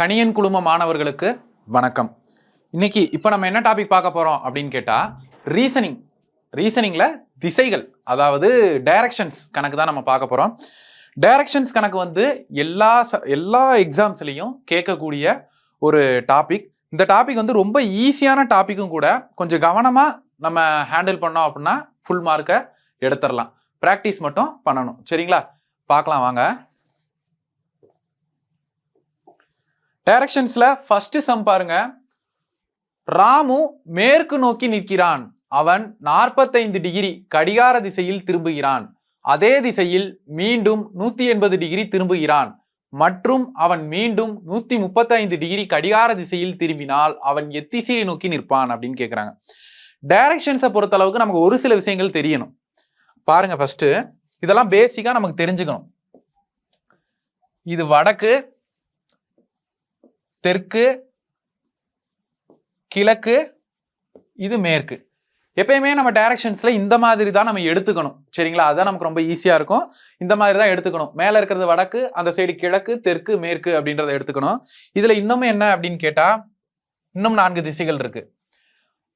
கணியன் குழும மாணவர்களுக்கு வணக்கம். இன்னைக்கு இப்போ நம்ம என்ன டாபிக் பார்க்க போறோம் அப்படின்னு கேட்டா ரீசனிங்ல திசைகள், அதாவது டைரக்ஷன்ஸ் கணக்கு தான் நம்ம பார்க்க போறோம். டைரக்ஷன்ஸ் கணக்கு வந்து எல்லா எக்ஸாம்ஸ்லையும் கேட்கக்கூடிய ஒரு டாபிக். இந்த டாபிக் வந்து ரொம்ப ஈஸியான டாபிக்கும் கூட. கொஞ்சம் கவனமா நம்ம ஹேண்டில் பண்ணோம் அப்படின்னா ஃபுல் மார்க்கை எடுத்துடலாம். ப்ராக்டிஸ் மட்டும் பண்ணணும். சரிங்களா? பார்க்கலாம் வாங்க. டைரக்ஷன்ஸ்ல ஃபர்ஸ்ட் சம் பாருங்க. ராமு மேற்கு நோக்கி நிற்கிறான். அவன் 45 டிகிரி கடிகார திசையில் திரும்புகிறான். அதே திசையில் மீண்டும் 180 டிகிரி திரும்புகிறான். மற்றும் அவன் மீண்டும் 135 டிகிரி கடிகார திசையில் திரும்பினால் அவன் எத்திசையை நோக்கி நிற்பான் அப்படின்னு கேட்குறாங்க. டைரக்ஷன்ஸை பொறுத்த அளவுக்கு நமக்கு ஒரு சில விஷயங்கள் தெரியணும். பாருங்க, ஃபர்ஸ்ட் இதெல்லாம் பேசிக்கா நமக்கு தெரிஞ்சுக்கணும். இது வடக்கு, தெற்கு, கிழக்கு, இது மேற்கு. எப்பயுமே நம்ம டைரக்ஷன்ஸ்ல இந்த மாதிரி தான் நம்ம எடுத்துக்கணும். சரிங்களா? அதுதான் நமக்கு ரொம்ப ஈஸியா இருக்கும். இந்த மாதிரி தான் எடுத்துக்கணும். மேல இருக்கிறது வடக்கு, அந்த சைடு கிழக்கு, தெற்கு, மேற்கு அப்படின்றத எடுத்துக்கணும். இதுல இன்னும் என்ன அப்படின்னு கேட்டா, இன்னும் 4 திசைகள் இருக்கு.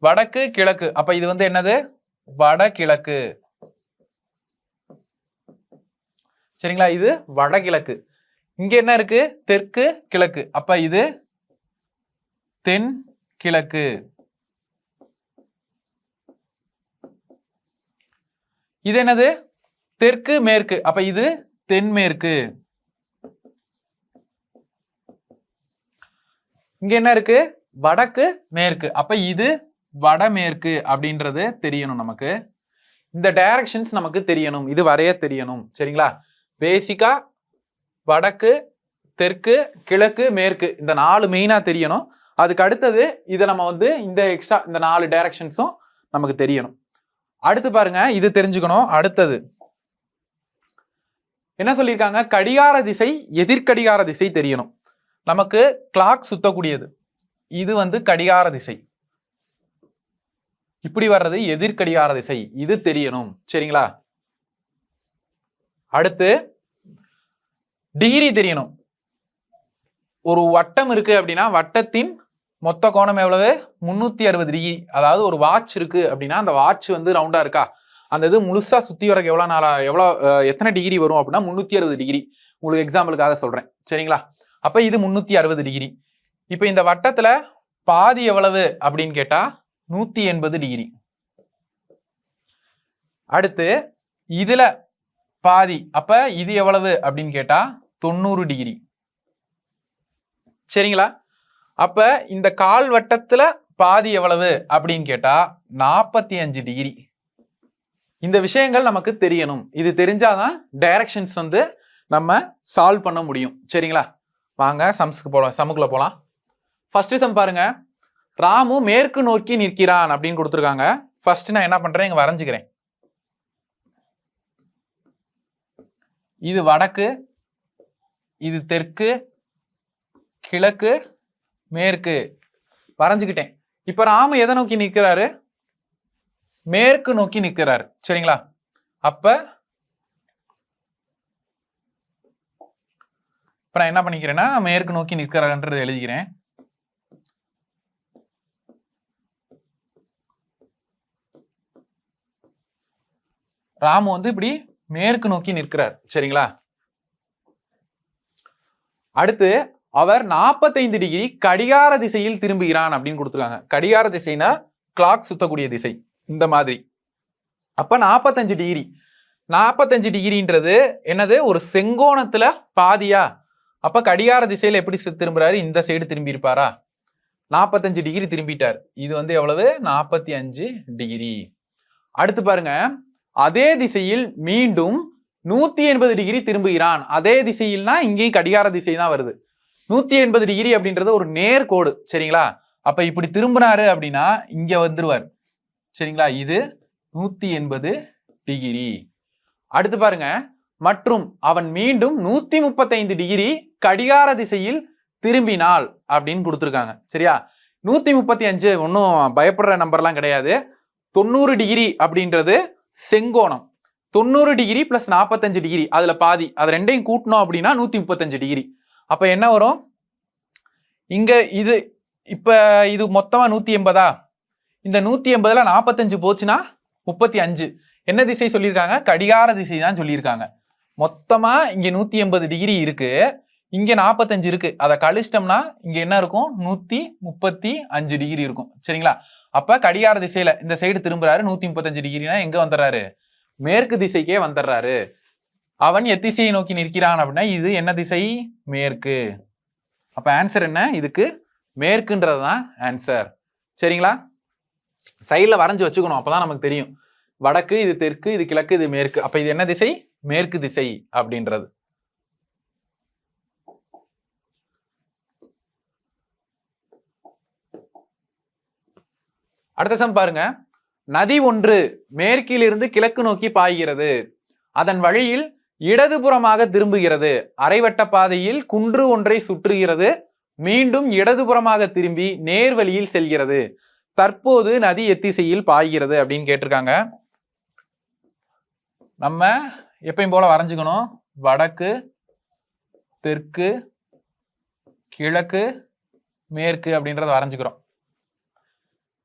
வடக்கு, கிழக்கு. அப்ப இது வந்து என்னது? வடகிழக்கு. சரிங்களா? இது வடகிழக்கு. இங்க என்ன இருக்கு? தெற்கு, கிழக்கு. அப்ப இது தென் கிழக்கு. இது என்னது? தெற்கு, மேற்கு. அப்ப இது தென்மேற்கு. இங்க என்ன இருக்கு? வடக்கு, மேற்கு. அப்ப இது வடமேற்கு அப்படின்றது தெரியணும் நமக்கு. இந்த டைரக்ஷன்ஸ் நமக்கு தெரியணும். இது வரைய தெரியணும். சரிங்களா? பேசிக்கா வடக்கு, தெற்கு, கிழக்கு, மேற்கு, இந்த 4 மெயினா தெரியணும். அதுக்கு அடுத்தது இதை நம்ம வந்து இந்த 4 டைரக்ஷன்ஸும் நமக்கு தெரியணும். அடுத்து பாருங்க, இது தெரிஞ்சுக்கணும். அடுத்தது என்ன சொல்லியிருக்காங்க? கடிகார திசை, எதிர்கடிகார திசை தெரியணும். நமக்கு கிளாக் சுத்தக்கூடியது, இது வந்து கடிகார திசை. இப்படி வர்றது எதிர்கடிகார திசை, இது தெரியணும். சரிங்களா? அடுத்து டிகிரி தெரியணும். ஒரு வட்டம் இருக்கு அப்படின்னா வட்டத்தின் மொத்த கோணம் எவ்வளவு? 360 டிகிரி. அதாவது ஒரு வாட்ச் இருக்கு அப்படின்னா அந்த வாட்ச் வந்து ரவுண்டா இருக்கா, அந்த இது முழுசா சுத்தி வரக்கு எத்தனை டிகிரி வரும் அப்படின்னா 360 டிகிரி. உங்களுக்கு எக்ஸாம்பிளுக்காக சொல்றேன். சரிங்களா? அப்ப இது 360 டிகிரி. இப்ப இந்த வட்டத்துல பாதி எவ்வளவு அப்படின்னு கேட்டா 180 டிகிரி. அடுத்து இதுல பாதி, அப்ப இது எவ்வளவு அப்படின்னு கேட்டா 90 டிகிரி. சரிங்களா? அப்ப இந்த கால் வட்டத்துல பாதி எவ்வளவு அப்படின்னு கேட்டா 45 டிகிரி. இந்த விஷயங்கள் நமக்கு தெரியணும். இது தெரிஞ்சாதான் டைரக்ஷன்ஸ் வந்து நம்ம சால்வ் பண்ண முடியும். சரிங்களா? வாங்க சம்முக்குள்ள போலாம். ஃபர்ஸ்ட் சம் பாருங்க. ராமு மேற்கு நோக்கி நிற்கிறான் அப்படின்னு கொடுத்துருக்காங்க. ஃபர்ஸ்ட் நான் என்ன பண்றேன், இங்க வரைஞ்சுக்கிறேன். இது வடக்கு, இது தெற்கு, கிழக்கு, மேற்கு வரைஞ்சுக்கிட்டேன். இப்ப ராமு எதை நோக்கி நிற்கிறாரு? மேற்கு நோக்கி நிற்கிறாரு. சரிங்களா? அப்ப நான் என்ன பண்ணிக்கிறேன்னா மேற்கு நோக்கி நிற்கிறாருன்றது எழுதிக்கிறேன். ராமு வந்து இப்படி மேற்கு நோக்கி நிற்கிறார். சரிங்களா? அடுத்து அவர் 45 டிகிரி கடிகார திசையில் திரும்புகிறான் அப்படின்னு கொடுத்துருக்காங்க. கடிகார திசைனா கிளாக் சுத்தக்கூடிய திசை, இந்த மாதிரி. அப்ப 45 டிகிரின்றது என்னது? ஒரு செங்கோணத்துல பாதியா? அப்ப கடிகார திசையில எப்படி திரும்புறாரு? இந்த சைடு திரும்பி இருப்பாரா? 45 டிகிரி திரும்பிட்டார். இது வந்து எவ்வளவு? 45 டிகிரி. அடுத்து பாருங்க, அதே திசையில் மீண்டும் 180 டிகிரி திரும்புகிறான். அதே திசையில்னா இங்கேயும் கடிகார திசை தான் வருது. 180 டிகிரி அப்படின்றது ஒரு நேர்கோடு. சரிங்களா? அப்ப இப்படி திரும்பினாரு அப்படின்னா இங்க வந்துருவார். சரிங்களா? இது 180 டிகிரி. அடுத்து பாருங்க, மற்றும் அவன் மீண்டும் 135 டிகிரி கடிகார திசையில் திரும்பினால் அப்படின்னு கொடுத்துருக்காங்க. சரியா? 135 ஒன்றும் பயப்படுற நம்பர்லாம் கிடையாது. 90 டிகிரி அப்படின்றது செங்கோணம். 90 டிகிரி பிளஸ் 45 டிகிரி, அதுல பாதி, அது ரெண்டையும் கூட்டணும் அப்படின்னா 135 டிகிரி. அப்ப என்ன வரும்? இங்க இது இப்ப இது மொத்தமா 180. இந்த 180ல 45 போச்சுன்னா 35. என்ன திசை சொல்லியிருக்காங்க? கடிகார திசை தான் சொல்லியிருக்காங்க. மொத்தமா இங்க 180 டிகிரி இருக்கு, இங்க 45 இருக்கு. அதை கழிச்சிட்டோம்னா இங்க என்ன இருக்கும்? 135 டிகிரி இருக்கும். சரிங்களா? அப்ப கடிகார திசையில இந்த சைடு திரும்புறாரு, 135 டிகிரினா எங்க வந்துடுறாரு? மேற்கு திசைக்கே வந்துடுறாரு. அவன் எத்திசையை நோக்கி நிற்கிறான் அப்படின்னா இது என்ன திசை? மேற்கு. அப்ப ஆன்சர் என்ன? இதுக்கு மேற்குன்றது தான் ஆன்சர். சரிங்களா? சைட்ல வரைஞ்சு வச்சுக்கணும், அப்பதான் நமக்கு தெரியும். வடக்கு, இது தெற்கு, இது கிழக்கு, இது மேற்கு. அப்ப இது என்ன திசை? மேற்கு திசை அப்படின்றது. அடுத்த சம் பாருங்க. நதி ஒன்று மேற்கிலிருந்து கிழக்கு நோக்கி பாய்கிறது. அதன் வழியில் இடதுபுறமாக திரும்புகிறது. அரைவட்ட பாதையில் குன்று ஒன்றை சுற்றுகிறது. மீண்டும் இடதுபுறமாக திரும்பி நேர்வழியில் செல்கிறது. தற்போது நதி எத்திசையில் பாய்கிறது அப்படின்னு கேட்டிருக்காங்க. நம்ம எப்பயும் போல வரைஞ்சுக்கணும். வடக்கு, தெற்கு, கிழக்கு, மேற்கு அப்படின்றத வரைஞ்சுக்கிறோம்.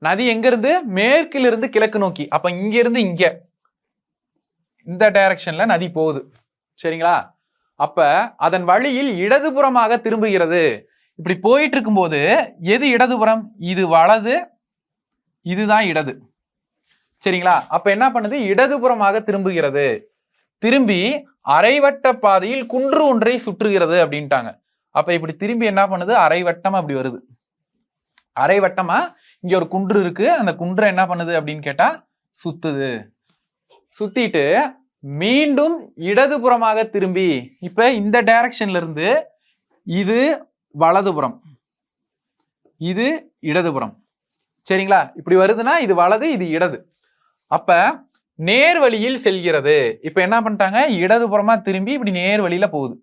நதி எங்க இருந்து? மேற்கிலிருந்து கிழக்கு நோக்கி. அப்ப இங்க இருந்து இங்க இந்த டைரக்ஷன்ல நதி போகுது. சரிங்களா? அப்ப அதன் வழியில் இடதுபுறமாக திரும்புகிறது. இப்படி போயிட்டு இருக்கும்போது எது இடதுபுறம்? இது வலது, இதுதான் இடது. சரிங்களா? அப்ப என்ன பண்ணுது? இடதுபுறமாக திரும்புகிறது. திரும்பி அரைவட்ட பாதையில் குன்று ஒன்றை சுற்றுகிறது அப்படின்ட்டாங்க. அப்ப இப்படி திரும்பி என்ன பண்ணுது? அரைவட்டம் அப்படி வருது. அரைவட்டமா இங்க ஒரு குன்று இருக்கு, அந்த குன்றை என்ன பண்ணுது அப்படின்னு கேட்டா சுத்துது. சுத்திட்டு மீண்டும் இடதுபுறமாக திரும்பி, இப்ப இந்த டைரக்ஷன்ல இருந்து இது வலதுபுறம், இது இடதுபுறம். சரிங்களா? இப்படி வருதுன்னா இது வலது, இது இடது. அப்ப நேர்வழியில் செல்கிறது. இப்ப என்ன பண்ணிட்டாங்க? இடதுபுறமா திரும்பி இப்படி நேர்வழியில போகுது.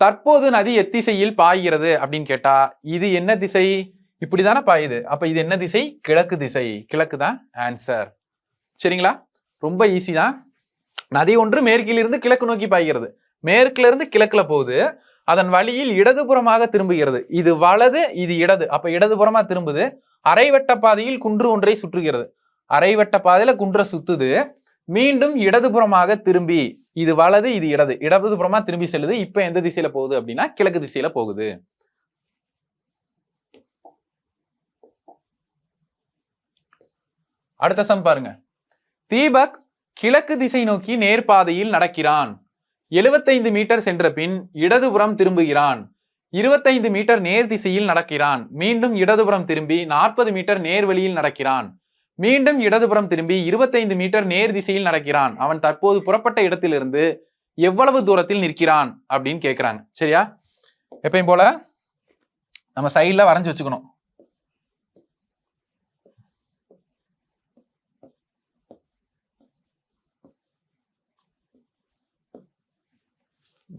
தற்போது நதி எத்திசையில் பாய்கிறது அப்படின்னு கேட்டா இது என்ன திசை? இப்படிதானே பாயுது. அப்ப இது என்ன திசை? கிழக்கு திசை. கிழக்கு தான் ஆன்சர். சரிங்களா? ரொம்ப ஈஸி தான். நதி ஒன்று மேற்கிலிருந்து கிழக்கு நோக்கி பாய்கிறது. மேற்குல இருந்து கிழக்குல போகுது. அதன் வழியில் இடதுபுறமாக திரும்புகிறது. இது வலது, இது இடது. அப்ப இடதுபுறமா திரும்புது. அரைவட்ட பாதையில் குன்று ஒன்றை சுற்றுகிறது. அரைவட்ட பாதையில குன்றை சுத்துது. மீண்டும் இடதுபுறமாக திரும்பி, இது வலது, இது இடது, இடதுபுறமா திரும்பி செல்லுது. இப்ப எந்த திசையில போகுது அப்படின்னா கிழக்கு திசையில போகுது. அடுத்த சம் பாருங்க. தீபக் கிழக்கு திசை நோக்கி நேர்பாதையில் நடக்கிறான். 75 மீட்டர் சென்ற பின் இடதுபுறம் திரும்புகிறான். 25 மீட்டர் நேர் திசையில் நடக்கிறான். மீண்டும் இடதுபுறம் திரும்பி 40 மீட்டர் நேர்வழியில் நடக்கிறான். மீண்டும் இடதுபுறம் திரும்பி 25 மீட்டர் நேர் திசையில் நடக்கிறான். அவன் தற்போது புறப்பட்ட இடத்திலிருந்து எவ்வளவு தூரத்தில் நிற்கிறான் அப்படின்னு கேட்கிறாங்க. சரியா? எப்பயும் போல நம்ம சைட்ல வரைஞ்சு வச்சுக்கணும்.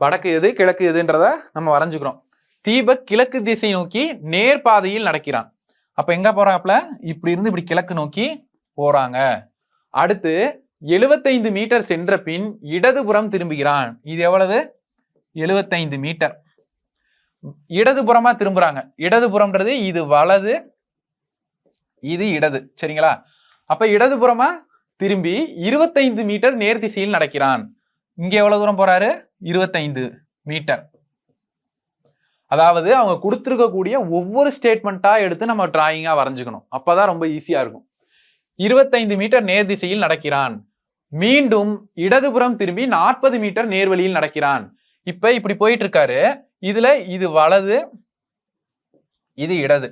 வடக்கு எது, கிழக்கு எதுன்றத நம்ம வரைஞ்சுக்கிறோம். தீபக் கிழக்கு திசை நோக்கி நேர்பாதையில் நடக்கிறான். அப்ப எங்க போறாப்ல? இப்படி இருந்து இப்படி கிழக்கு நோக்கி போறாங்க. அடுத்து 75 மீட்டர் சென்ற பின் இடதுபுறம் திரும்புகிறான். இது எவ்வளவு? 75 மீட்டர். இடதுபுறமா திரும்புறாங்க. இடதுபுறம்ன்றது இது வலது, இது இடது. சரிங்களா? அப்ப இடதுபுறமா திரும்பி 25 மீட்டர் நேர் திசையில் நடக்கிறான். இங்க எவ்வளவு தூரம் போறாரு? 25 மீட்டர். அதாவது அவங்க கொடுத்துருக்கக்கூடிய ஒவ்வொரு ஸ்டேட்மெண்ட்டா எடுத்து நம்ம டிராயிங்கா வரைஞ்சுக்கணும். அப்பதான் ரொம்ப ஈஸியா இருக்கும். 25 மீட்டர் நேர் திசையில் நடக்கிறான். மீண்டும் இடதுபுறம் திரும்பி 40 மீட்டர் நேர்வழியில் நடக்கிறான். இப்ப இப்படி போயிட்டு இருக்காரு. இதுல இது வலது, இது இடது.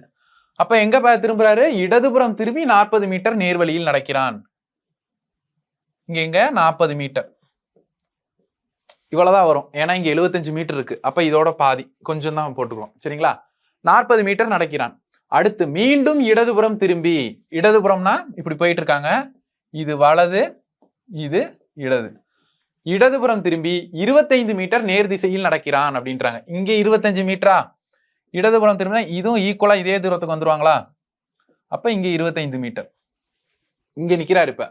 அப்ப எங்க திரும்புறாரு? இடதுபுறம் திரும்பி 40 மீட்டர் நேர்வழியில் நடக்கிறான். இங்க எங்க 40 மீட்டர் இவ்வளவுதான் வரும். ஏன்னா இங்க 75 மீட்டர் இருக்கு. அப்ப இதோட பாதி கொஞ்சம் தான் போட்டுக்கிறோம். சரிங்களா? 40 மீட்டர் நடக்கிறான். அடுத்து மீண்டும் இடதுபுறம் திரும்பி, இடதுபுறம்னா இப்படி போயிட்டு இருக்காங்க. இது வலது, இது இடது. இடதுபுறம் திரும்பி 25 மீட்டர் நேர் திசையில் நடக்கிறான் அப்படின்றாங்க. இங்க 25 மீட்டரா? இடதுபுறம் திரும்பினா இதுவும் ஈக்குவலா இதே தூரத்துக்கு வந்துருவாங்களா? அப்ப இங்க 25 மீட்டர். இங்க நிக்கிறாரு. இப்ப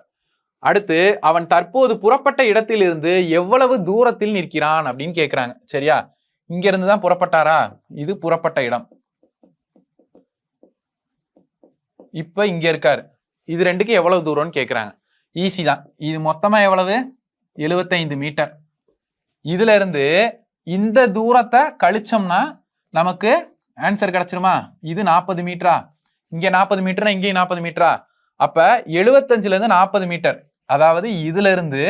அடுத்து அவன் தற்போது புறப்பட்ட இடத்திலிருந்து எவ்வளவு தூரத்தில் நிற்கிறான் அப்படின்னு கேட்கிறாங்க. சரியா? இங்க இருந்து தான் புறப்பட்டாரா, இது புறப்பட்ட இடம். இப்ப இங்க இருக்காரு. இது ரெண்டுக்கு எவ்வளவு தூரம்னு கேக்குறாங்க. ஈஸி தான். இது மொத்தமா எவ்வளவு? 75 மீட்டர். இதுல இருந்து இந்த தூரத்தை கழிச்சோம்னா நமக்கு ஆன்சர் கிடைச்சிருமா? இது 40 மீட்டரா, இங்க 40 மீட்டரா, இங்கேயும் 40 மீட்டரா. அப்ப 75ல இருந்து 40 மீட்டர், அதாவது இதுல இருந்து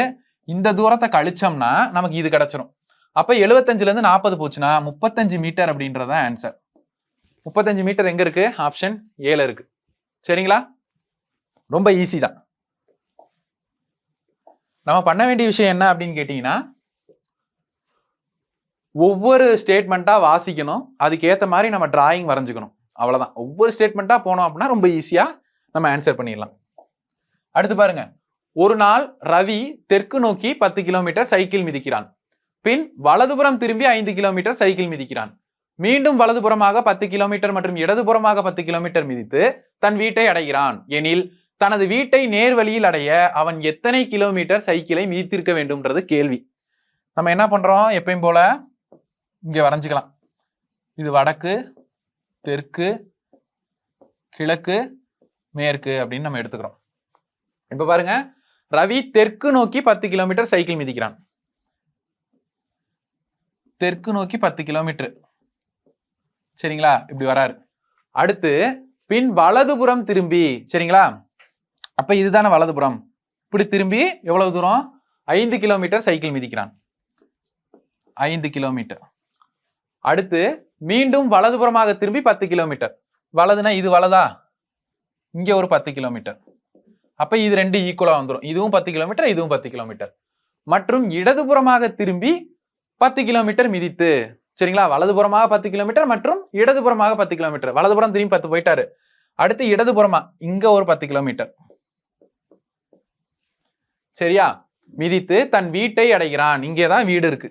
இந்த தூரத்தை கழிச்சோம்னா நமக்கு இது கிடைச்சிரும். அப்ப 75ல இருந்து 40 போச்சுன்னா 35 மீட்டர் அப்படின்றதான் ஆன்சர். 35 மீட்டர் எங்க இருக்கு? ஆப்ஷன் ஏல இருக்கு. சரிங்களா? ரொம்ப ஈஸி தான். நம்ம பண்ண வேண்டிய விஷயம் என்ன அப்படின்னு கேட்டீங்கன்னா, ஒவ்வொரு ஸ்டேட்மெண்ட்டா வாசிக்கணும், அதுக்கேற்ற மாதிரி நம்ம டிராயிங் வரைஞ்சுக்கணும், அவ்வளவுதான். ஒவ்வொரு ஸ்டேட்மெண்ட்டா போனோம் அப்படின்னா ரொம்ப ஈஸியா நம்ம ஆன்சர் பண்ணிடலாம். அடுத்து பாருங்க, ஒரு நாள் ரவி தெற்கு நோக்கி 10 கிலோமீட்டர் சைக்கிள் மிதிக்கிறான். பின் வலதுபுறம் திரும்பி 5 கிலோமீட்டர் சைக்கிள் மிதிக்கிறான். மீண்டும் வலதுபுறமாக 10 கிலோமீட்டர் மற்றும் இடதுபுறமாக 10 கிலோமீட்டர் மிதித்து தன் வீட்டை அடைகிறான் எனில் தனது வீட்டை நேர்வழியில் அடைய அவன் எத்தனை கிலோமீட்டர் சைக்கிளை மிதித்திருக்க வேண்டும்ன்றது கேள்வி. நம்ம என்ன பண்றோம், எப்பயும் போல இங்க வரைஞ்சுக்கலாம். இது வடக்கு, தெற்கு, கிழக்கு, மேற்கு அப்படின்னு நம்ம எடுத்துக்கிறோம். இப்ப பாருங்க, ரவி தெற்கு நோக்கி 10 கிலோமீட்டர் சைக்கிள் மிதிக்கிறான். தெற்கு நோக்கி 10 கிலோமீட்டர், சரிங்களா? இப்படி வராரு. அடுத்து பின் வலதுபுறம் திரும்பி, சரிங்களா? அப்ப இதுதானே வலதுபுறம். இப்படி திரும்பி எவ்வளவு தூரம்? 5 கிலோமீட்டர் சைக்கிள் மிதிக்கிறான். 5 கிலோமீட்டர். அடுத்து மீண்டும் வலதுபுறமாக திரும்பி 10 கிலோமீட்டர். வலதுனா இது வலதா, இங்க ஒரு 10 கிலோமீட்டர். அப்ப இது ரெண்டு ஈக்குவலா வந்துடும். இதுவும் 10 கிலோமீட்டர், இதுவும் 10 கிலோமீட்டர். மற்றும் இடதுபுறமாக திரும்பி 10 கிலோமீட்டர் மிதித்து, சரிங்களா? வலதுபுறமாக 10 கிலோமீட்டர் மற்றும் இடதுபுறமாக 10 கிலோமீட்டர். வலதுபுறம் திரும்பி 10 போயிட்டாரு. அடுத்து இடதுபுறமா இங்க ஒரு 10 கிலோமீட்டர், சரியா? மிதித்து தன் வீட்டை அடைகிறான். இங்கேதான் வீடு இருக்கு.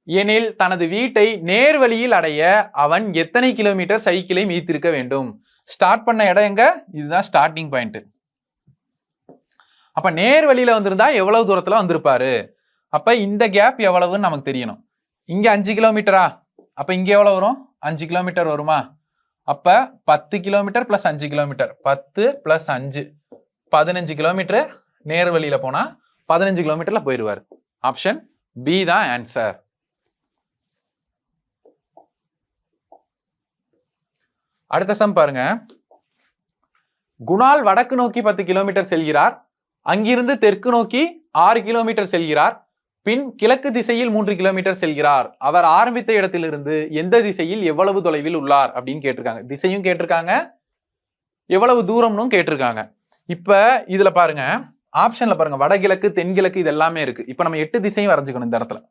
எனில் தனது வீட்டை நேர்வழியில் அடைய அவன் எத்தனை கிலோமீட்டர் சைக்கிளை மிதித்திருக்க வேண்டும்? ஸ்டார்ட் பண்ண இடம் எங்க? இதுதான் ஸ்டார்டிங் பாயிண்ட். அப்ப நேர்வழியில வந்திருந்தா எவ்வளவு தூரத்துல வந்திருப்பாரு? அப்ப இந்த கேப் எவ்வளவுன்னு நமக்கு தெரியணும். இங்க 5 கிலோமீட்டரா, அப்ப இங்க எவ்வளவு வரும்? 5 கிலோமீட்டர் வருமா? அப்ப 10 kilometre plus 5 kilometre, 10 plus 5 15 kilometre. நேர்வழியில போனா 15 கிலோமீட்டர்ல போயிடுவாரு. ஆப்ஷன் பி தான் ஆன்சர். அடுத்த சம் பாருங்க. குணால் வடக்கு நோக்கி 10 கிலோமீட்டர் செல்கிறார். அங்கிருந்து தெற்கு நோக்கி 6 கிலோமீட்டர் செல்கிறார். பின் கிழக்கு திசையில் 3 கிலோமீட்டர் செல்கிறார். அவர் ஆரம்பித்த இடத்திலிருந்து எந்த திசையில் எவ்வளவு தொலைவில் உள்ளார் அப்படின்னு கேட்டிருக்காங்க. திசையும் கேட்டிருக்காங்க, எவ்வளவு தூரம்னு கேட்டிருக்காங்க. இப்ப இதுல பாருங்க, ஆப்ஷன்ல பாருங்க, வடகிழக்கு, தென்கிழக்கு இது எல்லாமே இருக்கு. இப்ப நம்ம 8 திசையும் வரைஞ்சுக்கணும் இந்த இடத்துல.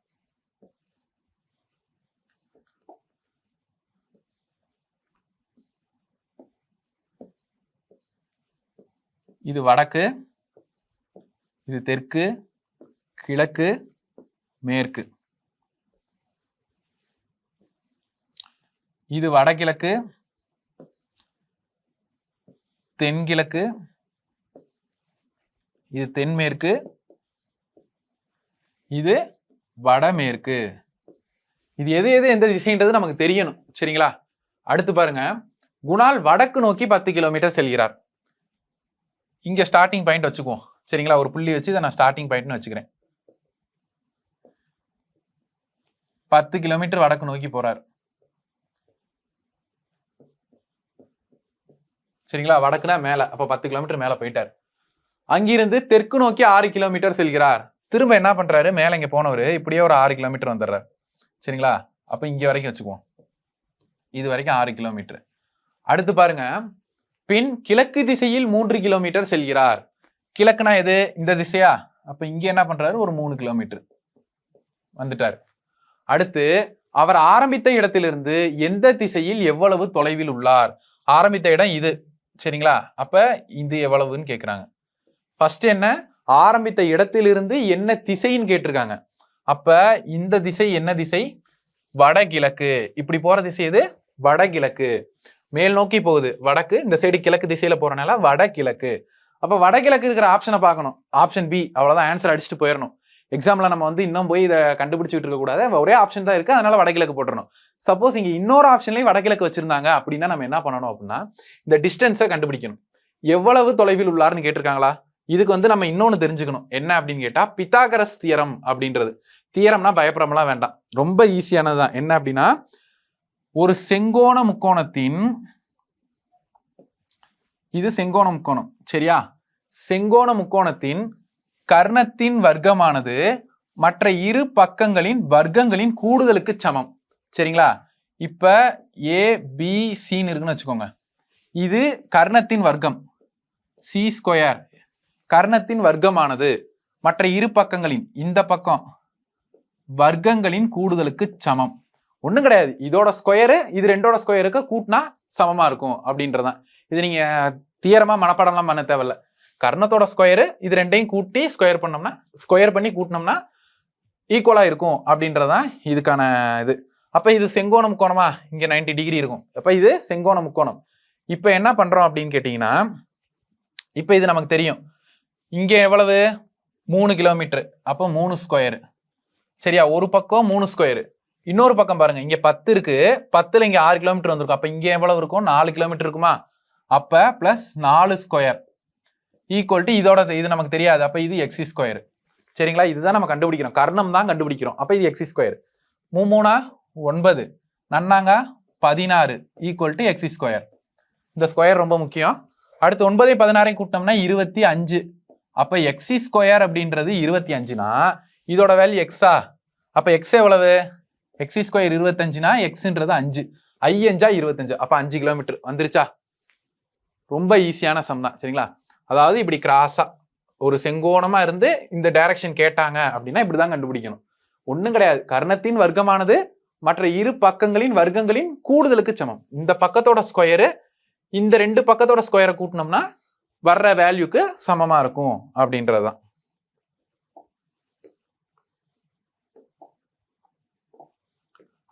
இது வடக்கு, இது தெற்கு, கிழக்கு, மேற்கு. இது வடகிழக்கு, தென்கிழக்கு, இது தென்மேற்கு, இது வடமேற்கு. இது எது எது எந்த திசைன்றது நமக்கு தெரியணும், சரிங்களா? அடுத்து பாருங்க, குணால் வடக்கு நோக்கி 10 கிலோமீட்டர் செல்கிறார். இங்க ஸ்டார்டிங் பாயிண்ட் வச்சுக்குவோம், சரிங்களா? ஒரு புள்ளி வச்சு இதை நான் ஸ்டார்டிங் பாயிண்ட்னு வச்சுக்கிறேன். 10 கிலோமீட்டர் வடக்கு நோக்கி போறார், சரிங்களா? வடக்குனா மேல, அப்ப 10 கிலோமீட்டர் மேல போயிட்டார். அங்கிருந்து தெற்கு நோக்கி 6 கிலோமீட்டர் செல்கிறார். திரும்ப என்ன பண்றாரு, மேல இங்க போனவரு இப்படியே ஒரு 6 கிலோமீட்டர் வந்துடுறாரு, சரிங்களா? அப்ப இங்க வரைக்கும் வச்சுக்குவோம், இது வரைக்கும் 6 கிலோமீட்டர். அடுத்து பாருங்க, பின் கிழக்கு திசையில் 3 கிலோமீட்டர் செல்கிறார். கிழக்குனா எது? இந்த திசையா? அப்ப இங்க என்ன பண்றாரு, ஒரு 3 கிலோமீட்டர் வந்துட்டார். அடுத்து அவர் ஆரம்பித்த இடத்திலிருந்து எந்த திசையில் எவ்வளவு தொலைவில் உள்ளார்? ஆரம்பித்த இடம் இது, சரிங்களா? அப்ப இது எவ்வளவுன்னு கேக்குறாங்க. ஃபர்ஸ்ட் என்ன, ஆரம்பித்த இடத்திலிருந்து என்ன திசைன்னு கேட்டிருக்காங்க. அப்ப இந்த திசை என்ன திசை? வடகிழக்கு. இப்படி போற திசை எது? வடகிழக்கு. மேல் நோக்கி போகுது, வடக்கு. இந்த சைடு கிழக்கு திசையில போறனால வடகிழக்கு. அப்ப வடகிழக்கு இருக்கிற ஆப்ஷனை பார்க்கணும், ஆப்ஷன் பி. அவ்வளவுதான், ஆன்சர் அடிச்சுட்டு போயிடணும். எக்ஸாம்ல நம்ம வந்து இன்னும் போய் இதை கண்டுபிடிச்சிட்டு இருக்க கூடாது, ஒரே ஆப்ஷன் தான் இருக்கு, அதனால வடகிழக்கு போட்டுறணும். சப்போஸ் இங்க இன்னொரு ஆப்ஷன்லயும் வடகிழக்கு வச்சிருந்தாங்க அப்படின்னா நம்ம என்ன பண்ணணும் அப்படின்னா இந்த டிஸ்டன்ஸை கண்டுபிடிக்கணும். எவ்வளவு தொலைவில் உள்ளார்னு கேட்டிருக்காங்களா, இதுக்கு வந்து நம்ம இன்னொன்னு தெரிஞ்சுக்கணும். என்ன அப்படின்னு கேட்டா பித்தாகரஸ் தியரம் அப்படின்றது. தியரம்னா பயப்படலாம் வேண்டாம், ரொம்ப ஈஸியானதுதான். என்ன அப்படின்னா ஒரு செங்கோண முக்கோணத்தின், இது செங்கோண முக்கோணம் சரியா, செங்கோண முக்கோணத்தின் கர்ணத்தின் வர்க்கமானது மற்ற இரு பக்கங்களின் வர்க்கங்களின் கூடுதலுக்கு சமம் சரிங்களா. இப்ப ஏ பி சின்னு இருக்குன்னு வச்சுக்கோங்க, இது கர்ணத்தின் வர்க்கம் சி ஸ்கொயர், கர்ணத்தின் வர்க்கமானது மற்ற இரு பக்கங்களின், இந்த பக்கம் வர்க்கங்களின் கூடுதலுக்கு சமம். ஒண்ணும் கிடையாது, இதோட ஸ்கொயரு இது ரெண்டோட ஸ்கொயருக்கு கூட்டினா சமமா இருக்கும் அப்படின்றதான். இது நீங்க தியரமா மனப்பாடம்லாம் பண்ண தேவையில்ல. கர்ணத்தோட ஸ்கொயரு இது ரெண்டையும் கூட்டி ஸ்கொயர் பண்ணோம்னா, ஸ்கொயர் பண்ணி கூட்டினோம்னா ஈக்குவலா இருக்கும் அப்படின்றதான் இதுக்கான இது. அப்ப இது செங்கோண முக்கோணமா, இங்க 90 டிகிரி இருக்கும். அப்ப இது செங்கோண முக்கோணம். இப்ப என்ன பண்றோம் அப்படின்னு கேட்டீங்கன்னா, இப்ப இது நமக்கு தெரியும், இங்க எவ்வளவு 3 கிலோமீட்டர், அப்போ 3 ஸ்கொயர் சரியா. ஒரு பக்கம் 3 ஸ்கொயர், இன்னொரு பக்கம் பாருங்க இங்க 10 இருக்கு, 10ல இங்க 6 கிலோமீட்டர் வந்திருக்கும். அப்ப இங்க எவ்வளவு இருக்கும், 4 கிலோமீட்டர் இருக்குமா. அப்ப பிளஸ் 4 ஸ்கொயர் ஈக்குவல் டு இதோட இது நமக்கு தெரியாது, அப்ப இது எக்ஸ் ஸ்கொயர் சரிங்களா. இதுதான் நம்ம கண்டுபிடிக்கிறோம், கர்ணம் தான் கண்டுபிடிக்கிறோம். அப்ப இது X square. 3 9 நன்னாங்க 16 equal to X square. இந்த ஸ்கொயர் ரொம்ப முக்கியம். அடுத்து 9 16 கூட்டினோம்னா 25. அப்ப எக்ஸ் ஸ்கொயர் அப்படின்றது 25னா இதோட வேல்யூ எக்ஸா, அப்ப எக்ஸ் எவ்வளவு, எக்ஸ் ஸ்கொயர் 25னா எக்ஸ்ன்றது 5, 5 25, அப்ப 5 கிலோமீட்டர் வந்துருச்சா. ரொம்ப ஈஸியான சம் தான் சரிங்களா. அதாவது இப்படி கிராஸா ஒரு செங்கோணமா இருந்து இந்த டைரக்ஷன் கேட்டாங்க அப்படின்னா இப்படிதான் கண்டுபிடிக்கணும். ஒண்ணும் கிடையாது, கர்ணத்தின் வர்க்கமானது மற்ற இரு பக்கங்களின் வர்க்கங்களின் கூடுதலுக்கு சமம். இந்த பக்கத்தோட ஸ்கொயரு இந்த ரெண்டு பக்கத்தோட ஸ்கொயரை கூட்டினோம்னா வர்ற வேல்யூக்கு சமமா இருக்கும் அப்படின்றதுதான்.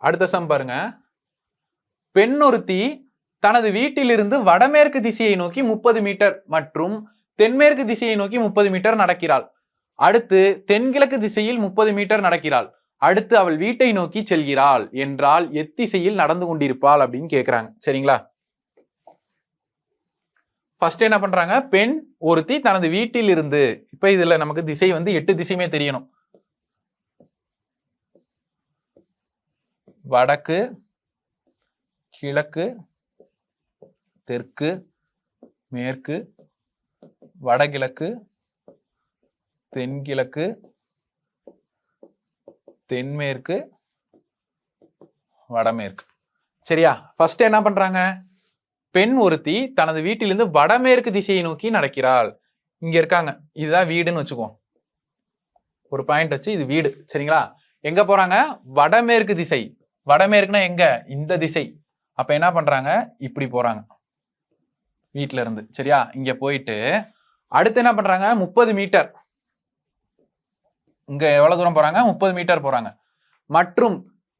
அடுத்த சம் பாருங்க. பெண் ஒருத்தி தனது வீட்டிலிருந்து வடமேற்கு திசையை நோக்கி 30 மீட்டர் மற்றும் தென்மேற்கு திசையை நோக்கி 30 மீட்டர் நடக்கிறாள். அடுத்து தென்கிழக்கு திசையில் 30 மீட்டர் நடக்கிறாள். அடுத்து அவள் வீட்டை நோக்கி செல்கிறாள் என்றால் எத்திசையில் நடந்து கொண்டிருப்பாள் அப்படின்னு கேக்குறாங்க சரிங்களா. ஃபர்ஸ்ட் என்ன பண்றாங்க, பெண் ஒருத்தி தனது வீட்டில் இருந்து, இப்ப இதுல நமக்கு திசை வந்து 8 திசையுமே தெரியணும். வடக்கு, கிழக்கு, தெற்கு, மேற்கு, வடகிழக்கு, தென்கிழக்கு, தென்மேற்கு, வடமேற்கு சரியா. ஃபர்ஸ்ட் என்ன பண்றாங்க, பெண் ஒருத்தி தனது வீட்டிலிருந்து வடமேற்கு திசையை நோக்கி நடக்கிறாள். இங்க இருக்காங்க, இதுதான் வீடுன்னு வச்சுக்கோ, ஒரு பாயிண்ட் வச்சு இது வீடு சரிங்களா. எங்க போறாங்க, வடமேற்கு திசை. வடமேற்குனா எங்க, இந்த திசை. அப்ப என்ன பண்றாங்க, இப்படி போறாங்க வீட்டுல இருந்து சரியா. இங்க போயிட்டு அடுத்து என்ன பண்றாங்க, 30 மீட்டர், இங்க எவ்வளவு தூரம் போறாங்க, 30 மீட்டர் போறாங்க. மற்றும்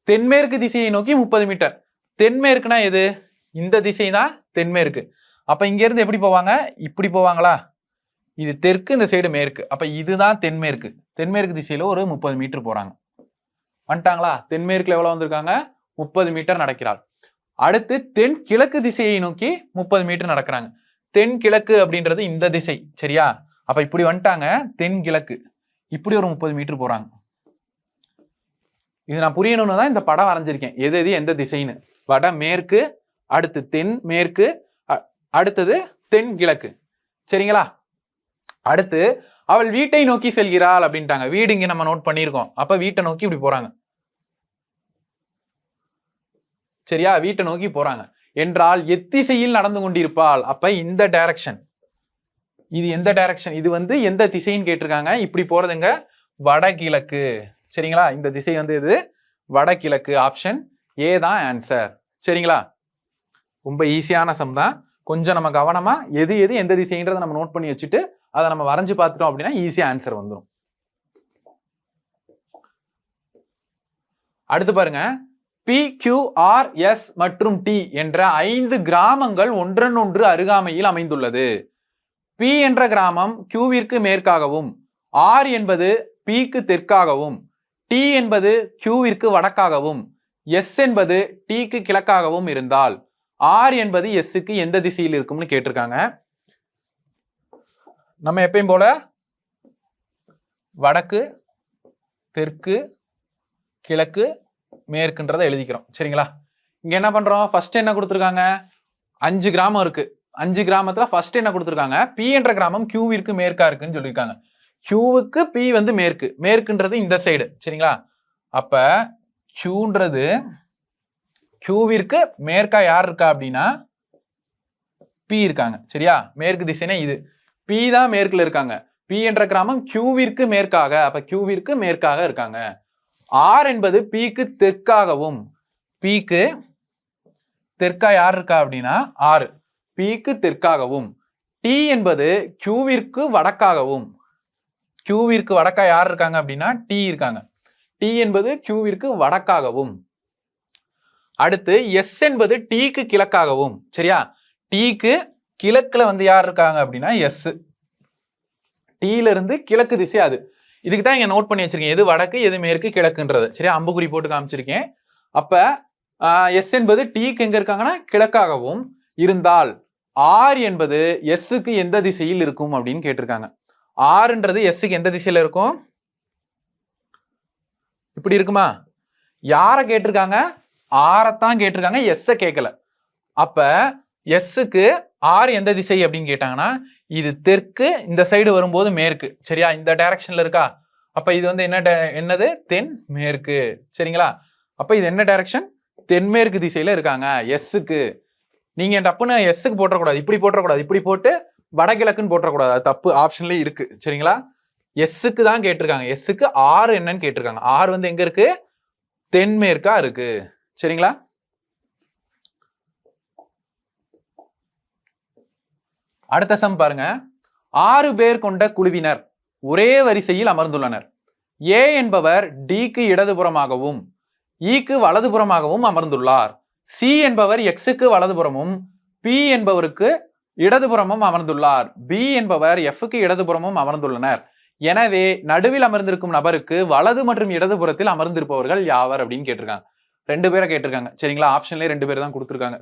தென்மேற்கு திசையை நோக்கி 30 மீட்டர். தென்மேற்குனா எது, இந்த திசை தான் தென்மேற்கு. அப்ப இங்க இருந்து எப்படி போவாங்க, இப்படி போவாங்களா, இது தெற்கு, இந்த சைடு மேற்கு. அப்ப இதுதான் தென்மேற்கு. தென்மேற்கு திசையில ஒரு 30 மீட்டர் போறாங்க. வந்துட்டாங்களா, தென்மேற்குல எவ்வளவு வந்திருக்காங்க, 30 மீட்டர் நடக்கிறாள். அடுத்து தென் கிழக்கு திசையை நோக்கி 30 மீட்டர் நடக்கிறாங்க. தென் கிழக்கு அப்படின்றது இந்த திசை சரியா. அப்ப இப்படி வந்துட்டாங்க, தென் கிழக்கு இப்படி ஒரு 30 மீட்டர் போறாங்க. இது நான் புரியணும்னு தான் இந்த படம் வரைஞ்சிருக்கேன், எது எது எந்த திசைன்னு. வட மேற்கு, அடுத்து தென் மேற்கு, அடுத்தது தென் கிழக்கு சரிங்களா. அடுத்து அவள் வீட்டை நோக்கி செல்கிறாள் அப்படின்ட்டாங்க. வீடு இங்க நம்ம நோட் பண்ணியிருக்கோம். அப்ப வீட்டை நோக்கி இப்படி போறாங்க சரியா, வீட்டை நோக்கி போறாங்க என்றால் எத்திசையில் நடந்து கொண்டிருப்பாள். அப்ப இந்த டைரக்ஷன், இது எந்த டைரக்ஷன், இது வந்து எந்த திசைன்னு கேட்டிருக்காங்க. இப்படி போறதுங்க வடகிழக்கு சரிங்களா. இந்த திசை வந்து இது வடகிழக்கு. ஆப்ஷன் ஏ தான் ஆன்சர் சரிங்களா. ரொம்ப ஈஸியான சம் தான். கொஞ்சம் நம்ம கவனமா எது எது எந்த திசைன்றதை நம்ம நோட் பண்ணி வச்சுட்டு அதை நம்ம வரைஞ்சு பார்த்துட்டோம் அப்படின்னா ஈஸியா ஆன்சர் வந்துடும். அடுத்து பாருங்க, பி, கியூ, ஆர், எஸ் மற்றும் டி என்ற 5 கிராமங்கள் ஒன்றனொன்று அருகாமையில் அமைந்துள்ளது. பி என்ற கிராமம் கியூவிற்கு மேற்காகவும், ஆர் என்பது Pக்கு தெற்காகவும் T என்பது Qவிற்கு வடக்காகவும் S என்பது Tக்கு கிழக்காகவும் இருந்தால் R என்பது Sக்கு எந்த திசையில் இருக்கும்னு கேட்டிருக்காங்க. நம்ம எப்பயும் போல வடக்கு, தெற்கு, கிழக்கு, மேற்குன்றதை எழுதிக்கிறோம். சரிங்களா? இங்க என்ன பண்றோம்? ஃபர்ஸ்ட் என்ன கொடுத்துருக்காங்க? 5 கிராமம் இருக்கு. 5 கிராமத்துல ஃபர்ஸ்ட் என்ன கொடுத்துருக்காங்க? P என்ற கிராமம் Qவிற்கு மேற்கா இருக்குன்னு சொல்லியிருக்காங்க. Qவுக்கு P வந்து மேற்கு, மேற்குன்றது இந்த சைடு. சரிங்களா? அப்ப Qன்றது Qவிற்கு மேற்கா யார் இருக்கா அப்படின்னா P இருக்காங்க. சரியா? மேற்கு திசைனா இது. P தான் மேற்குல இருக்காங்க. P என்ற கிராமம் Qவிற்கு மேற்காக, அப்ப Qவிற்கு மேற்காக இருக்காங்க. R என்பது Pக்கு தெற்காகவும், Pக்கு தெற்கா யார் இருக்கா அப்படின்னா R, Pக்கு தெற்காகவும், T என்பது Qவிற்கு வடக்காகவும், Qவிற்கு வடக்கா யார் இருக்காங்க அப்படின்னா T இருக்காங்க. T என்பது Qவிற்கு வடக்காகவும், அடுத்து S என்பது Tக்கு கிழக்காகவும். சரியா? Tக்கு கிழக்குல வந்து யார் இருக்காங்க அப்படின்னா S. Tல இருந்து கிழக்கு திசை அது. இதுக்கு தான் இங்க நோட் பண்ணி வச்சிருக்கேன், எது வடக்கு எது மேற்கு கிழக்குன்றது. சரியா? அம்புக்குறி போட்டு காமிச்சிருக்கேன். அப்ப S என்பது Tக்கு எங்க இருக்காங்கன்னா கிழக்காகவும் இருந்தால் R என்பது Sக்கு எந்த திசையில் இருக்கும் அப்படின்னு கேட்டிருக்காங்க. Rன்றது Sக்கு எந்த திசையில இருக்கும்? இப்படி இருக்குமா? யார கேட்டிருக்காங்க? R-த்தான் கேட்டிருக்காங்க, S-அ கேட்கல. அப்ப S-க்கு R எந்த திசை அப்படின்னு கேட்டாங்கன்னா இது தெற்கு, இந்த சைடு வரும்போது மேற்கு. சரியா? இந்த டைரக்ஷன்ல இருக்கா? அப்ப இது வந்து என்னது? தென் மேற்கு. சரிங்களா? அப்ப இது என்ன டைரக்ஷன்? தென்மேற்கு திசையில இருக்காங்க S-க்கு. நீங்க டப்புன்னு S-க்கு போட்டக்கூடாது, இப்படி போட்டக்கூடாது, இப்படி போட்டு வடகிழக்குன்னு போட்டக்கூடாது, அது தப்பு. ஆப்ஷன்லயே இருக்கு. சரிங்களா? S-க்கு தான் கேட்டிருக்காங்க. S-க்கு R என்னன்னு கேட்டிருக்காங்க. R வந்து எங்க இருக்கு? தென்மேற்கா இருக்கு. சரிங்களா? அடுத்த சம் பாருங்க. 6 பேர் கொண்ட குழுவினர் ஒரே வரிசையில் அமர்ந்துள்ளனர். A என்பவர் Dக்கு இடதுபுறமாகவும் Eக்கு வலதுபுறமாகவும் அமர்ந்துள்ளார். C என்பவர் Xக்கு வலதுபுறமும் P என்பவருக்கு இடதுபுறமும் அமர்ந்துள்ளார். B என்பவர் Fக்கு இடதுபுறமும் அமர்ந்துள்ளனர். எனவே நடுவில் அமர்ந்திருக்கும் நபருக்கு வலது மற்றும் இடதுபுறத்தில் அமர்ந்திருப்பவர்கள் யாவர் அப்படின்னு கேட்டிருக்காங்க. 2 பேரை கேட்டிருக்காங்க. சரிங்களா? ஆப்ஷன்லேயே 2 பேர் தான் கொடுத்துருக்காங்க.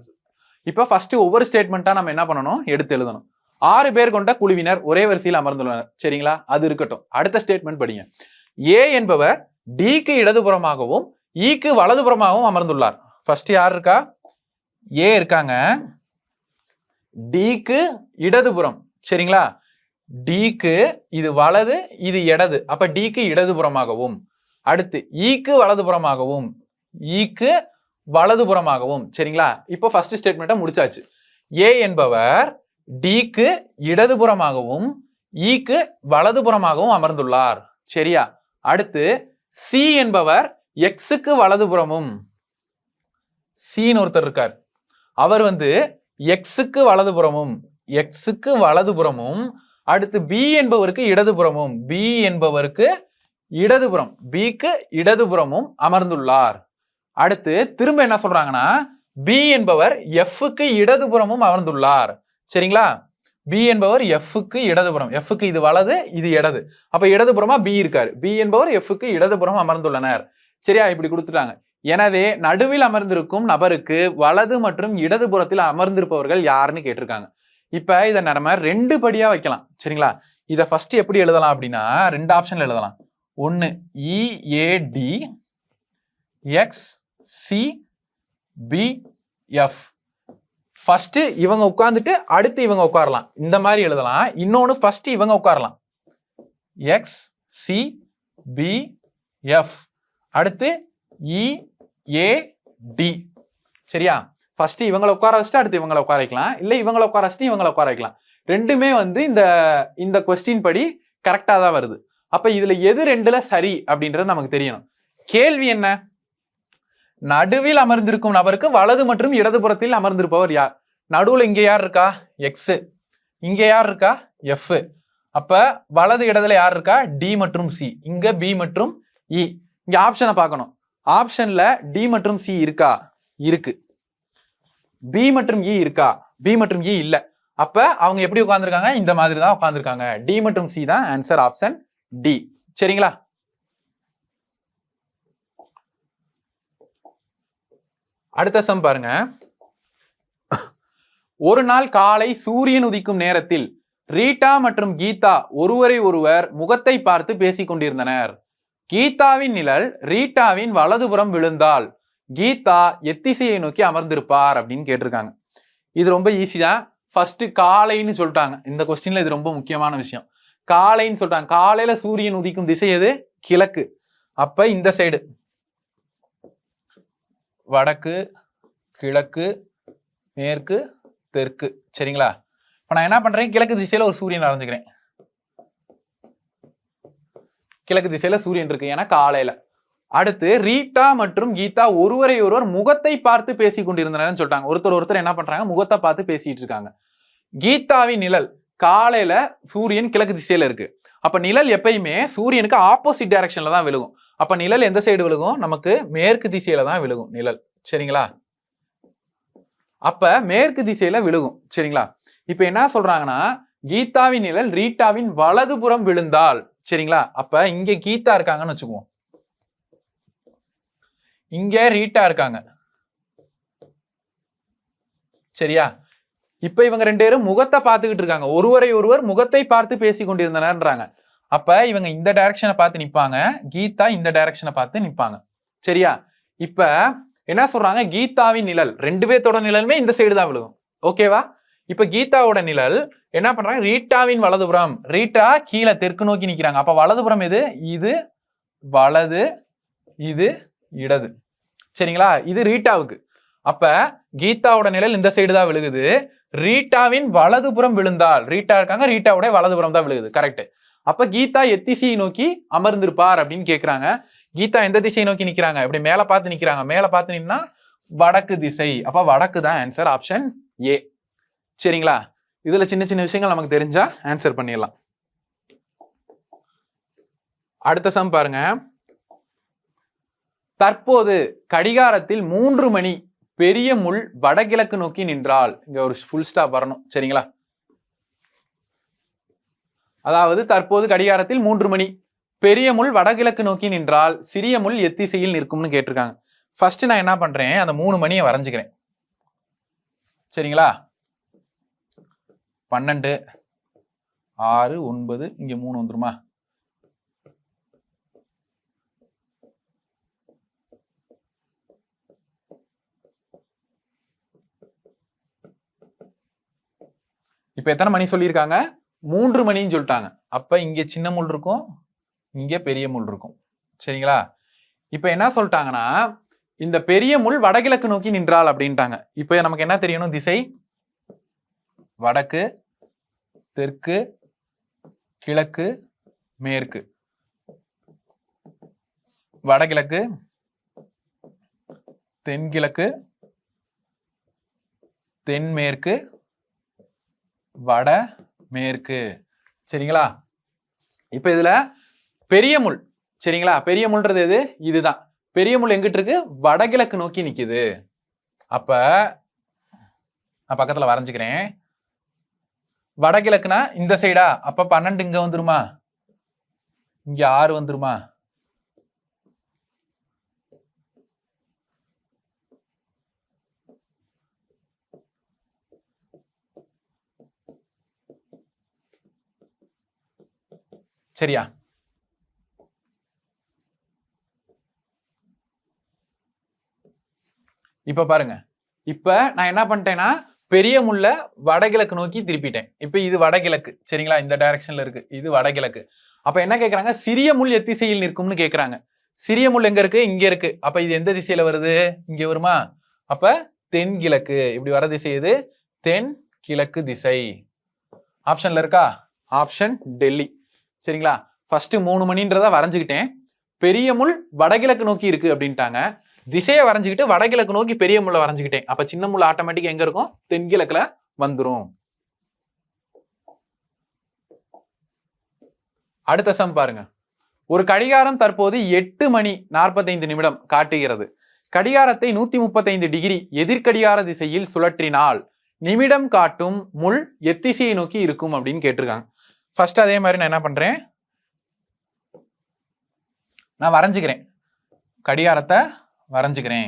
இப்போ ஃபர்ஸ்ட் ஒவ்வொரு ஸ்டேட்மெண்ட்டா நம்ம என்ன பண்ணணும்? எடுத்து எழுதணும். 6 பேர் கொண்ட குழுவினர் ஒரே வரிசையில் அமர்ந்துள்ளனர். சரிங்களா? அது இருக்கட்டும். அடுத்த ஸ்டேட்மெண்ட் படிங்க. A என்பவர் Dக்கு இடதுபுறமாகவும் Eக்கு வலதுபுறமாகவும் அமர்ந்துள்ளார். ஃபர்ஸ்ட் யார் இருக்கா? A இருக்காங்க. Dக்கு இடதுபுறம். சரிங்களா? Dக்கு இது வலது, இது இடது. அப்ப Dக்கு இடதுபுறமாகவும், அடுத்து Eக்கு வலதுபுறமாகவும், Eக்கு வலதுபுறமாகவும். சரிங்களா? இப்போ ஃபர்ஸ்ட் ஸ்டேட்மெண்ட்டை முடிச்சாச்சு. A என்பவர் Dக்கு இடதுபுறமாகவும் Eக்கு வலதுபுறமாகவும் அமர்ந்துள்ளார். சரியா? அடுத்து C என்பவர் Xக்கு வலதுபுறமும், Cன்னு ஒருத்தர் இருக்கார், அவர் வந்து Xக்கு வலதுபுறமும், Xக்கு வலதுபுறமும், அடுத்து B என்பவருக்கு இடதுபுறமும், B என்பவருக்கு இடதுபுறம், Bக்கு இடதுபுறமும் அமர்ந்துள்ளார். அடுத்து திரும்ப என்ன சொல்றாங்கன்னா B என்பவர் Fக்கு இடதுபுறமும் அமர்ந்துள்ளார். சரிங்களா? B என்பவர் Fக்கு இடதுபுறம், Fக்கு இது வலது, இது இடது. அப்ப இடதுபுறமா B இருக்காரு. B என்பவர் Fக்கு இடதுபுறம் அமர்ந்துள்ளனர். சரியா? இப்படி கொடுத்துட்டாங்க. எனவே நடுவில் அமர்ந்திருக்கும் நபருக்கு வலது மற்றும் இடதுபுறத்தில் அமர்ந்திருப்பவர்கள் யாருன்னு கேட்டிருக்காங்க. இப்ப இதை நம்ம 2 படியா வைக்கலாம். சரிங்களா? இதை ஃபர்ஸ்ட் எப்படி எழுதலாம் அப்படின்னா 2 ஆப்ஷன்ல எழுதலாம். ஒன்னு EAD XCBF. ஃபர்ஸ்ட் இவங்க உட்கார்ந்துட்டு அடுத்து இவங்க உட்காரலாம், இந்த மாதிரி எழுதலாம். இன்னொன்னு ஃபர்ஸ்ட் இவங்க உட்காரலாம், XCBF, அடுத்து EAD. சரியா? ஃபர்ஸ்ட் இவங்களை உட்கார வச்சுட்டு அடுத்து இவங்களை உட்கார வைக்கலாம், இல்ல இவங்களை உட்கார வச்சுட்டு இவங்களை உட்கார வைக்கலாம். ரெண்டுமே வந்து இந்த கொஸ்டின் படி கரெக்டா தான் வருது. அப்ப இதுல எது 2ல சரி அப்படின்றது நமக்கு தெரியணும். கேள்வி என்ன? நடுவில் அமர்ந்திருக்கும் நபருக்கு வலது மற்றும் இடதுபுறத்தில் அமர்ந்திருப்பவர் யார்? நடுவுல இங்க யார் இருக்கா? X, இங்க யார் இருக்கா? F. அப்ப வலது இடத்துல யார் இருக்கா? D மற்றும் C, இங்க B மற்றும் E. இங்க ஆப்ஷனை பார்க்கணும். ஆப்ஷன்ல D மற்றும் C இருக்கா? இருக்கு. B மற்றும் E இருக்கா? B மற்றும் E இல்ல. அப்ப அவங்க எப்படி உட்கார்ந்துருக்காங்க? இந்த மாதிரி தான் உட்கார்ந்துருக்காங்க. D மற்றும் C தான் ஆன்சர், ஆப்ஷன் D. சரிங்களா? அடுத்த சம் பாருங்க. ஒரு நாள் காலை சூரியன் உதிக்கும் நேரத்தில் ரீட்டா மற்றும் கீதா ஒருவரை ஒருவர் முகத்தை பார்த்து பேசிக் கொண்டிருந்தனர். கீதாவின் நிழல் ரீட்டாவின் வலதுபுறம் விழுந்தால் கீதா எத்திசையை நோக்கி அமர்ந்திருப்பார் அப்படின்னு கேட்டிருக்காங்க. இது ரொம்ப ஈஸி தான். ஃபர்ஸ்ட் காலைன்னு சொல்லிட்டாங்க. இந்த கொஸ்டின்ல இது ரொம்ப முக்கியமான விஷயம். காலைன்னு சொல்லிட்டாங்க. காலையில சூரியன் உதிக்கும் திசை எது? கிழக்கு. அப்ப இந்த சைடு வடக்கு, கிழக்கு, மேற்கு, தெற்கு. சரிங்களா? இப்ப நான் என்ன பண்றேன், கிழக்கு திசையில ஒரு சூரியன் வரைஞ்சுக்கிறேன். கிழக்கு திசையில சூரியன் இருக்கு, ஏன்னா காலையில. அடுத்து ரீட்டா மற்றும் கீதா ஒருவரை ஒருவர் முகத்தை பார்த்து பேசி கொண்டிருந்தனர் சொல்லிட்டாங்க. ஒருத்தர் என்ன பண்றாங்க, முகத்தை பார்த்து பேசிட்டு இருக்காங்க. கீதாவின் நிழல் காலையில சூரியன் கிழக்கு திசையில இருக்கு. அப்ப நிழல் எப்பயுமே சூரியனுக்கு ஆப்போசிட் டைரக்ஷன்ல தான் விழுகும். அப்ப நிழல் எந்த சைடு விழுகும்? நமக்கு மேற்கு திசையில தான் விழுகும் நிழல். சரிங்களா? அப்ப மேற்கு திசையில விழுகும். சரிங்களா? இப்ப என்ன சொல்றாங்கன்னா, கீதாவின் நிழல் ரீட்டாவின் வலதுபுறம் விழுந்தால், சரிங்களா? அப்ப இங்க கீதா இருக்காங்கன்னு வச்சுக்குவோம், இங்க ரீட்டா இருக்காங்க. சரியா? இப்ப இவங்க ரெண்டு பேரும் முகத்தை பார்த்துக்கிட்டு இருக்காங்க. ஒருவரை ஒருவர் முகத்தை பார்த்து பேசி கொண்டிருந்தனர்ன்றாங்க. அப்ப இவங்க இந்த டைரக்ஷனை பார்த்து நிப்பாங்க, கீதா இந்த டைரக்ஷனை பார்த்து நிப்பாங்க. சரியா? இப்ப என்ன சொல்றாங்க, கீதாவின் நிழல், ரெண்டு பேர்த்தோட நிழலுமே இந்த சைடு தான் விழுகும். ஓகேவா? இப்ப கீதாவோட நிழல் என்ன பண்றாங்க, ரீட்டாவின் வலதுபுறம். ரீட்டா கீழே தெற்கு நோக்கி நிக்கிறாங்க. அப்ப வலதுபுறம் எது? இது வலது, இது இடது. சரிங்களா? இது ரீட்டாவுக்கு. அப்ப கீதாவோட நிழல் இந்த சைடு தான் விழுகுது. ரீட்டாவின் வலதுபுறம் விழுந்தால், ரீட்டா இருக்காங்க, ரீட்டாவோட வலதுபுறம் தான் விழுகுது. கரெக்ட். அப்ப கீதா எத்திசையை நோக்கி அமர்ந்திருப்பார் அப்படின்னு கேக்குறாங்க. கீதா எந்த திசையை நோக்கி நிக்கிறாங்க? இப்படி மேல பார்த்து நிக்கிறாங்க. மேல பார்த்து நின்னா வடக்கு திசை. அப்ப வடக்கு தான் ஆன்சர், ஆப்ஷன் ஏ. சரிங்களா? இதுல சின்ன சின்ன விஷயங்கள் நமக்கு தெரிஞ்சா ஆன்சர் பண்ணிடலாம். அடுத்த சம் பாருங்க. தற்போது கடிகாரத்தில் 3 மணி, பெரிய முள் வடகிழக்கு நோக்கி நின்றால், இங்க ஒரு ஃபுல் ஸ்டாப் வரணும். சரிங்களா? அதாவது தற்போது கடிகாரத்தில் 3 மணி, பெரிய முள் வடகிழக்கு நோக்கி நின்றால் சிறிய முள் எத்திசையில் நிற்கும்னு கேட்டிருக்காங்க. ஃபர்ஸ்ட் நான் என்ன பண்றேன், அந்த 3 மணியை வரைஞ்சுக்கிறேன். சரிங்களா? 12, 6, 9, இங்க 3 வந்துருமா? இப்ப எத்தனை மணி சொல்லியிருக்காங்க? 3 மணின்னு சொல்லிட்டாங்க. அப்ப இங்க சின்ன முள் இருக்கும், இங்க பெரிய முள் இருக்கும். சரிங்களா? இப்ப என்ன சொல்லிட்டாங்கன்னா, இந்த பெரிய முள் வடகிழக்கு நோக்கி நின்றால் அப்படின்ட்டாங்க. இப்ப நமக்கு என்ன தெரியணும்? திசை வடக்கு, தெற்கு, கிழக்கு, மேற்கு. வடகிழக்கு, தென்கிழக்கு, தென்மேற்கு, வட மேற்கு. சரிங்களா? இப்ப இதுல பெரிய முள், சரிங்களா? பெரிய முள்ன்றது எது? இதுதான். பெரிய முள் எங்கிட்டு இருக்கு? வடகிழக்கு நோக்கி நிக்குது. அப்ப நான் பக்கத்துல வரைஞ்சுக்கிறேன். வடகிழக்குனா இந்த சைடா? அப்ப 12 இங்க வந்துருமா? இங்க 6 வந்துருமா? சரியா? இப்ப பாருங்க. இப்ப நான் என்ன பண்ணிட்டேன்னா, பெரிய முள்ள வடகிழக்கு நோக்கி திருப்பிட்டேன். இப்ப இது வடகிழக்கு. சரிங்களா? இந்த டைரக்ஷன்ல இருக்கு. இது வடகிழக்கு. அப்ப என்ன கேக்குறாங்க, சிறிய முள் எத்திசையில் நிற்கும்னு கேக்குறாங்க. சிறிய முள் எங்க இருக்கு? இங்க இருக்கு. அப்ப இது எந்த திசையில வருது? இங்க வருமா? அப்ப தென்கிழக்கு. இப்படி வர திசை எது? தென் கிழக்கு திசை. ஆப்ஷன்ல இருக்கா? ஆப்ஷன் டெல்லி. சரிங்களா? ஃபர்ஸ்ட் 3 மணின்றத வரைஞ்சுக்கிட்டேன். பெரிய முள் வடகிழக்கு நோக்கி இருக்கு அப்படின்ட்டாங்க. திசையை வரைஞ்சுக்கிட்டு வடகிழக்கு நோக்கி பெரிய முள்ள வரைஞ்சுக்கிட்டேன். அப்ப சின்ன முள் ஆட்டோமேட்டிக்கா எங்க இருக்கும்? தென்கிழக்குல வந்துரும். அடுத்த சம் பாருங்க. ஒரு கடிகாரம் தற்போது 8 மணி 45 நிமிடம் காட்டுகிறது. கடிகாரத்தை 135 டிகிரி எதிர்கடிகார திசையில் சுழற்றினால் நிமிடம் காட்டும் முள் எத்திசையை நோக்கி இருக்கும் அப்படின்னு கேட்டிருக்காங்க. ஃபர்ஸ்ட் அதே மாதிரி நான் என்ன பண்றேன், நான் வரைஞ்சுக்கிறேன். கடிகாரத்தை வரைஞ்சுக்கிறேன்.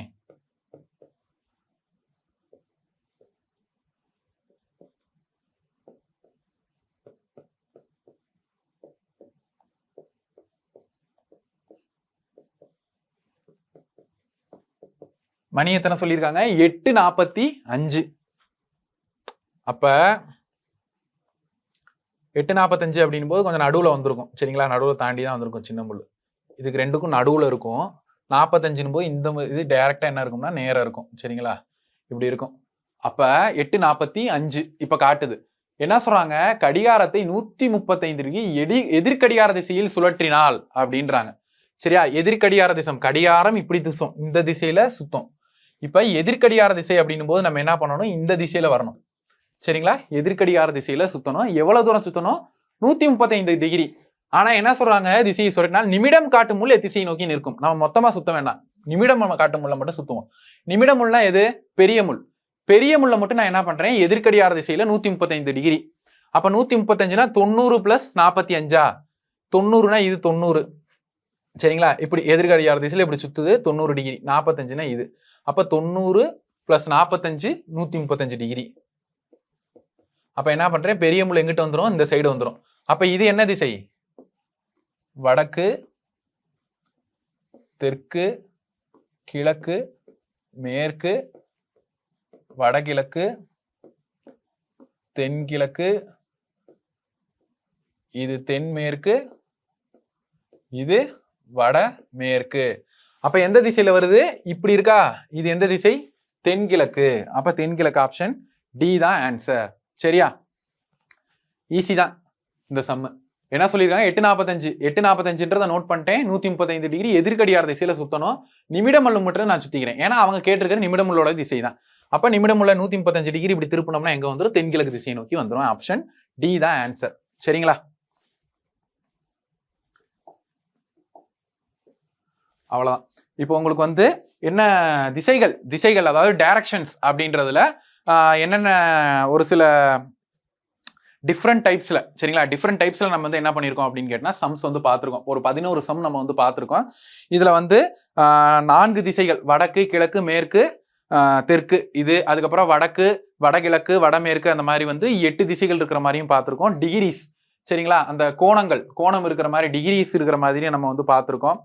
மணி எத்தனை சொல்லியிருக்காங்க? 8:45. அப்ப 8:45 அப்படின் போது கொஞ்சம் நடுவுல வந்திருக்கும். சரிங்களா? நடுவுல தாண்டி தான் வந்திருக்கும் சின்ன முள். இதுக்கு ரெண்டுக்கும் நடுவுல இருக்கும். 45 போது இந்த இது டைரக்டா என்ன இருக்கும்னா நேரா இருக்கும். சரிங்களா? இப்படி இருக்கும். அப்ப 8:45 இப்ப காட்டுது. என்ன சொல்றாங்க? கடிகாரத்தை 135 டிகிரி எதிர்கடிகார திசையில் சுழற்றினால் அப்படின்றாங்க. சரியா? எதிர்கடிகார திசை, கடிகாரம் இப்படி திசம், இந்த திசையில சுத்தம். இப்ப எதிர்கடிகார திசை அப்படின்னும் போது நம்ம என்ன பண்ணணும்? இந்த திசையில வரணும். சரிங்களா? எதிர்கடிகார திசையில சுத்தணும். எவ்வளவு தூரம் சுத்தணும்? 135 டிகிரி. ஆனா என்ன சொல்றாங்க? திசையை சுழற்றினால் நிமிடம் காட்டும் முள் திசையை நோக்கி நிற்கும். நம்ம மொத்தமா சுத்த வேண்டாம், நிமிடம் நம்ம காட்டும் முள்ள மட்டும் சுத்துவோம். நிமிடம் முள்னா எது? பெரிய முள். பெரிய முள்ள மட்டும் நான் என்ன பண்றேன்? எதிர்கடிகார திசையில 135 டிகிரி. அப்ப 135னா 90 பிளஸ் 45. 90னா இது 90. சரிங்களா? இப்படி எதிர்கடிகார திசையில இப்படி சுத்துது 90 டிகிரி. 45னா இது. அப்ப 90 பிளஸ் 45 135 டிகிரி. அப்ப என்ன பண்றேன்? பெரிய முள் எங்கிட்ட வந்துடும்? இந்த சைடு வந்துடும். அப்ப இது என்ன திசை? வடக்கு, தெற்கு, கிழக்கு, மேற்கு, வடகிழக்கு, தென்கிழக்கு, இது தென்மேற்கு, இது வடமேற்கு. அப்ப எந்த திசையில வருது? இப்படி இருக்கா? இது எந்த திசை? தென்கிழக்கு. அப்ப தென்கிழக்கு ஆப்ஷன் டி தான் ஆன்சர். சரியா? ஈஸி தான் இந்த சம்மு. என்ன சொல்லியிருக்காங்க? 8:45. 8:45 நோட் பண்ணிட்டேன். 135 டிகிரி எதிர்கடிகார திசையில சுத்தணும். நிமிடமல்ல மட்டும் நான் சுத்திக்கிறேன். ஏன்னா அவங்க கேட்டிருக்கிற நிமிடமுள்ளோட திசை தான். அப்ப நிமிடமுள்ள 135 டிகிரி இப்படி திருப்பினோம்னா எங்க வந்துடும்? தென்கிழக்கு திசையை நோக்கி வந்துடும். ஆப்ஷன் டி தான் ஆன்சர். சரிங்களா? அவ்வளவுதான். இப்போ உங்களுக்கு வந்து என்ன திசைகள் அதாவது டைரக்ஷன்ஸ் அப்படின்றதுல என்னென்ன ஒரு சில டிஃப்ரெண்ட் டைப்ஸ்ல, சரிங்களா? டிஃப்ரெண்ட் டைப்ஸ்ல நம்ம வந்து என்ன பண்ணிருக்கோம் அப்படின்னு கேட்டா சம்ஸ் வந்து பார்த்திருக்கோம். ஒரு 11 சம் நம்ம வந்து பார்த்திருக்கோம். இதுல வந்து 4 திசைகள், வடக்கு, கிழக்கு, மேற்கு, தெற்கு, இது அதுக்கப்புறம் வடக்கு, வடகிழக்கு, வடமேற்கு, அந்த மாதிரி வந்து 8 திசைகள் இருக்கிற மாதிரியும் பார்த்திருக்கோம். டிகிரிஸ், சரிங்களா? அந்த கோணம் இருக்கிற மாதிரி டிகிரிஸ் இருக்கிற மாதிரி நம்ம வந்து பார்த்திருக்கோம்.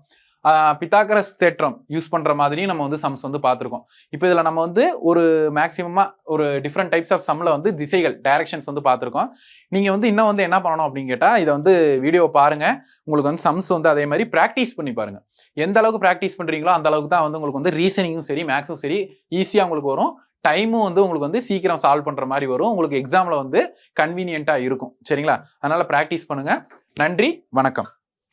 பித்தாகரஸ் தேற்றம் யூஸ் பண்ற மாதிரியும் நம்ம வந்து சம்ஸ் வந்து பார்த்திருக்கோம். இப்போ இதுல நம்ம வந்து ஒரு மேக்சிமமா ஒரு டிஃப்ரெண்ட் டைப்ஸ் ஆஃப் சம்ல வந்து திசைகள், டைரக்ஷன்ஸ் வந்து பார்த்திருக்கோம். நீங்க வந்து இன்னும் வந்து என்ன பண்ணணும் அப்படின்னு கேட்டா, இதை வந்து வீடியோ பாருங்க. உங்களுக்கு வந்து சம்ஸ் வந்து அதே மாதிரி பிராக்டிஸ் பண்ணி பாருங்க. எந்த அளவுக்கு பிராக்டிஸ் பண்றீங்களோ அந்த அளவுக்கு தான் வந்து உங்களுக்கு வந்து ரீசனிங்கும் சரி, மேக்ஸும் சரி ஈஸியா உங்களுக்கு வரும். டைமும் வந்து உங்களுக்கு வந்து சீக்கிரம் சால்வ் பண்ற மாதிரி வரும். உங்களுக்கு எக்ஸாம்ல வந்து கன்வீனியன்ட்டா இருக்கும். சரிங்களா? அதனால பிராக்டிஸ் பண்ணுங்க. நன்றி, வணக்கம்.